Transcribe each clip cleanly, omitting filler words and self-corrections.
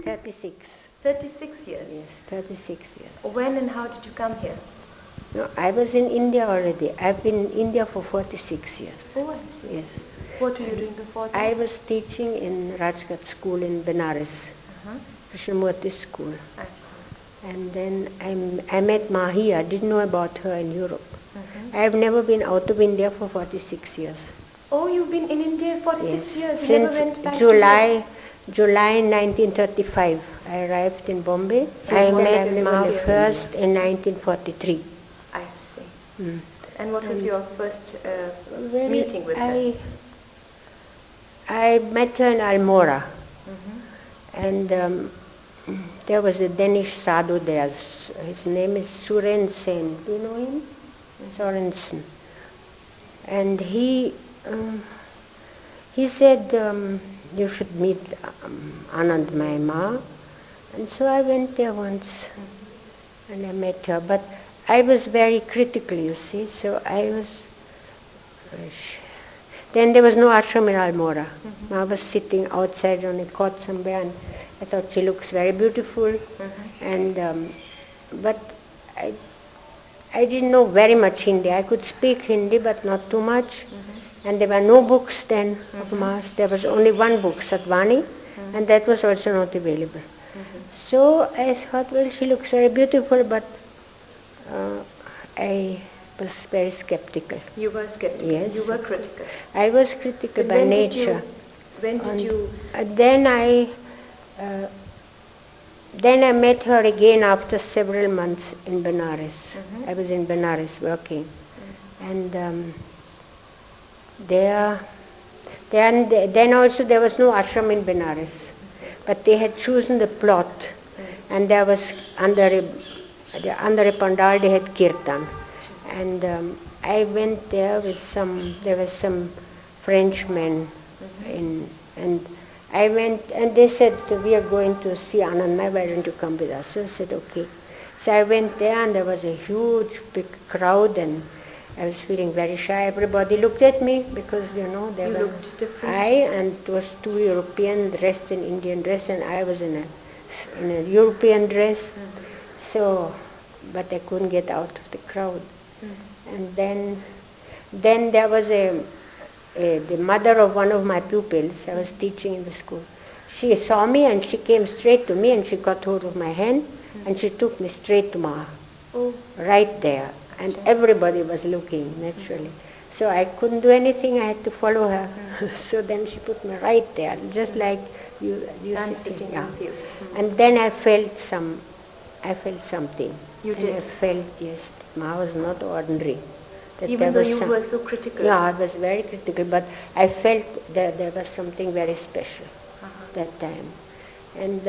36. 36 years? Yes, 36 years. When and how did you come here? No, I was in India already. I've been in India for 46 years. Oh, I see. Yes. What were you doing before that? I was teaching in Rajgat School in Benares, Krishnamurti School. I see. And then I met Mahi. I didn't know about her in Europe. I have never been out of India for 46 years. Oh, you've been in India 46 Yes. years? You Since never went back July 1935, I arrived in Bombay. I met Mahi first in 1943. I see. Mm. And what was your first Well, meeting with her? I met her in Almora. And there was a Danish sadhu there. His name is Suren Sen. Do you know him? Sorensen. And he said, you should meet Anand Maima. And so I went there once and I met her. But I was very critical, you see, so I was... Then there was no ashram in Almora. I was sitting outside on a cot somewhere and I thought she looks very beautiful. And but I didn't know very much Hindi. I could speak Hindi but not too much. And there were no books then of Mass. There was only one book, Satvani, and that was also not available. So I thought, well, she looks very beautiful, but I was very skeptical. You were skeptical? Yes. You were critical? I was critical by nature. When did you... Then I met her again after several months in Benares. I was in Benares working. And then also there was no ashram in Benares. But they had chosen the plot. And there was under a pandal they had kirtan. And I went there with there were some Frenchmen and I went and they said, we are going to see Anandmai, why don't you come with us? So I said, okay. So I went there and there was a huge big crowd and I was feeling very shy. Everybody looked at me because, they looked different. And it was two European dressed in Indian dress and I was in a European dress. So, but I couldn't get out of the crowd. And then there was the mother of one of my pupils. I was teaching in the school. She saw me and she came straight to me and she got hold of my hand and she took me straight to Ma. Right there. And everybody was looking, naturally. So I couldn't do anything, I had to follow her. So then she put me right there, just like you sitting. Yeah. With you. And then I felt something. You and did? I felt, yes, Ma was not ordinary. That Even though you were so critical? Yeah, I was very critical, but I felt that there was something very special that time. And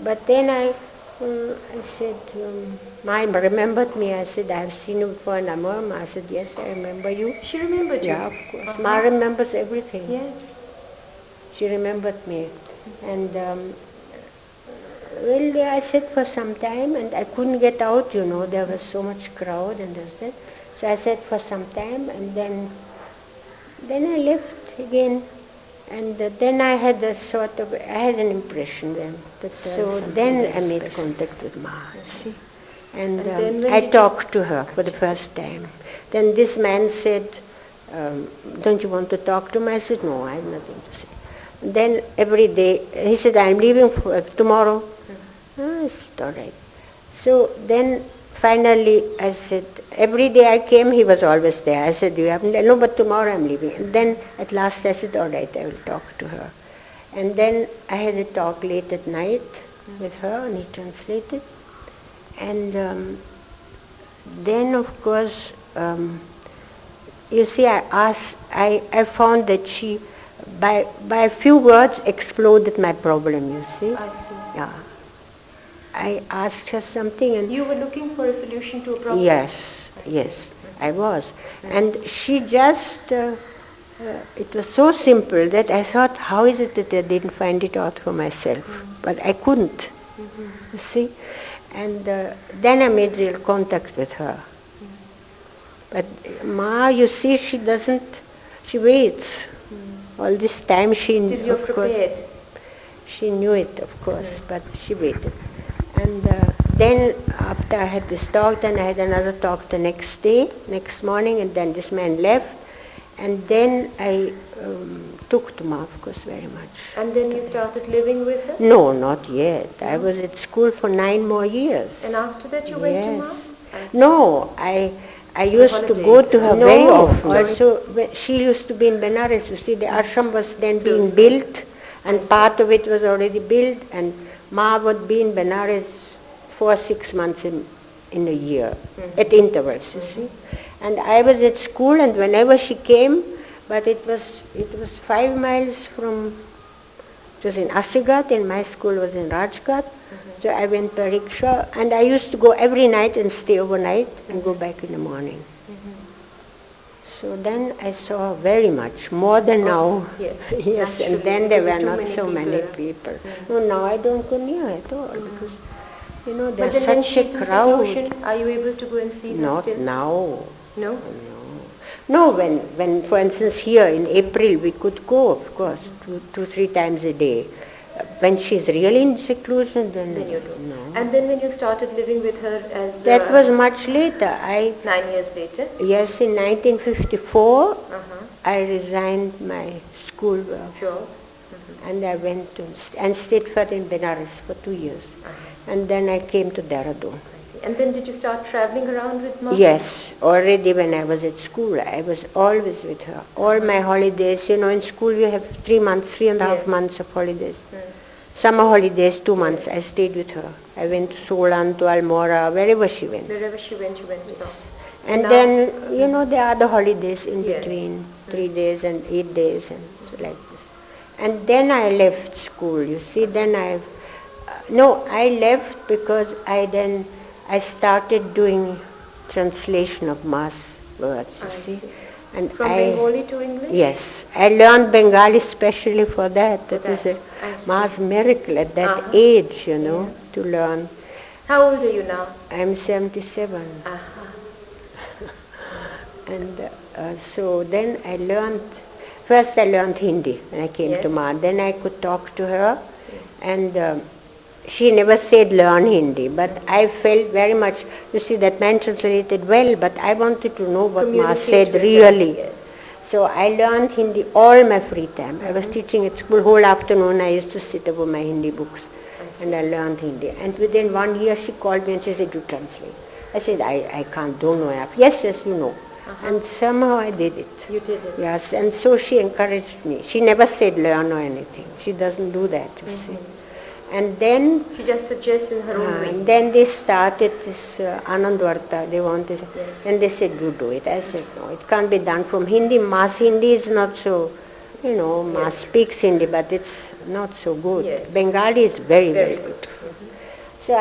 but then I said, Ma remembered me. I said, I have seen you before in Amur. Ma said, yes, I remember you. She remembered you? Yeah, of course. Ma remembers everything. Yes. She remembered me. And well, I sat for some time and I couldn't get out, there was so much crowd and there's that. So I sat for some time and then I left again. And then I had an impression then. So then I made contact with Ma, see. And I talked to her for the first time. Then this man said, don't you want to talk to me? I said, no, I have nothing to say. And then every day, he said, I'm leaving tomorrow. I said, all right. So then finally I said, every day I came, he was always there. I said, you haven't? No, but tomorrow I'm leaving. And then at last I said, all right, I will talk to her. And then I had a talk late at night with her, and he translated. And then, of course, you see, I found that she, by a few words, exploded my problem, you see. I see. Yeah. I asked her something and... You were looking for a solution to a problem? Yes, I was. And she just, it was so simple that I thought, how is it that I didn't find it out for myself? But I couldn't, you see. And then I made real contact with her. But Ma, you see, she waits. All this time she... Till you're prepared? She knew it, of course, but she waited. And then after I had this talk, then I had another talk the next day, next morning, and then this man left. And then I took to Ma, of course, very much. And then you started living with her? No, not yet. I was at school for 9 more years. And after that you went to Ma? Yes. No, I used to go to her very often. Also, she used to be in Benares. You see, the ashram was then being built, and part of it was already built, and Ma would be in Benares for 6 months in a year, at intervals, you see. And I was at school, and whenever she came, but it was 5 miles from, it was in Asigat, and my school was in Rajghat. So I went by rickshaw, and I used to go every night and stay overnight and go back in the morning. So then I saw very much, more than now. Yes, Yes, and then there were not so many people. No, now I don't go near at all, because, you know, there's But then when such a she's in crowd. seclusion, are you able to go and see her Not still? now. No? No, when, for instance, here in April, we could go, of course, 2-3 times a day. When she's really in seclusion, then Then you do. no. And then when you started living with her as... That was much later. 9 years later? Yes, in 1954, Uh-huh. I resigned my schoolwork. Sure. And I went to, and stayed for in Benares for 2 years. And then I came to Dehradun. I see. And then did you start traveling around with Ma? Yes, already when I was at school, I was always with her. All my holidays, you know, in school you have 3 months, 3.5 Yes. months of holidays. Summer holidays, 2 months, I stayed with her. I went to Solan, to Almora, wherever she went. Wherever she went, you went with her. And Now- then, you know, there are the holidays in Yes. between, 3 days and 8 days and so like this. And then I left school, you see, then I left because I started doing translation of Ma's words, you I see. see. And From Bengali to English? Yes, I learned Bengali specially for that. That is that, I see. Ma's miracle at that Uh-huh. age, you know, to learn. How old are you now? I'm 77. Uh-huh. And so then first I learned Hindi when I came to Yes. Ma. Then I could talk to her, and she never said learn Hindi, but I felt very much, you see, that man translated well, but I wanted to know what Ma Communicate said with her, really. yes. So I learned Hindi all my free time. I was teaching at school whole afternoon. I used to sit over my Hindi books, and I learned Hindi. And within 1 year she called me and she said, you translate. I said, I don't know enough. Yes, you know. And somehow I did it. You did it. Yes, and so she encouraged me. She never said learn or anything. She doesn't do that, you see. And then She just suggests in her own way. and then they started this Anandvarta. They wanted, Yes. and they said, you do it. I said, no, it can't be done from Hindi. Ma's Hindi is not so, you know, Ma Yes. speaks Hindi, but it's not so good. Yes. Bengali is very, Very very good. beautiful. So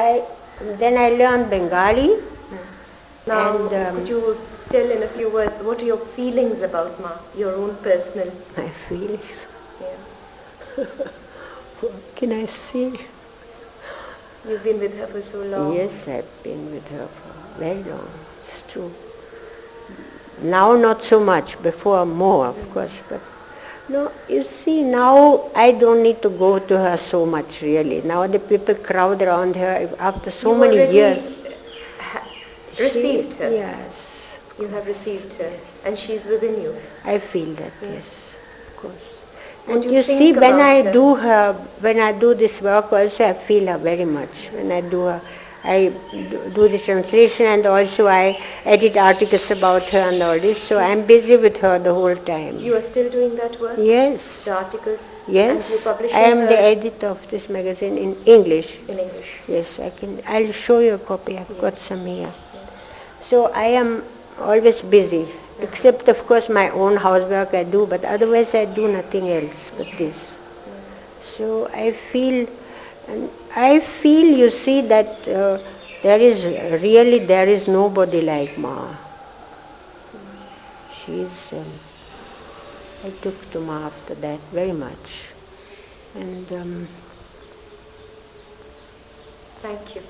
then I learned Bengali. Now, And, could you tell in a few words, what are your feelings about Ma, your own personal? My feelings. Yeah. What can I say? You've been with her for so long. Yes, I've been with her for very long. It's true. Now not so much, before more, of course. But no, you see, now I don't need to go to her so much, really. Now the people crowd around her after so You many already years. Received her. Yes, You have received her, and she's within you. I feel that, yes, of course. What And do you you think see, when about her? when I do this work also, I feel her very much. When I do her, I do the translation, and also I edit articles about her and all this. So I'm busy with her the whole time. You are still doing that work? Yes, The articles? yes. And you publish I am her the editor of this magazine in English. in English? Yes, I'll show you a copy. I've got some here. So I am always busy, except of course my own housework I do, but otherwise I do nothing else but this. So I feel, you see, that there is nobody like Ma. I took to Ma after that very much. And Thank you.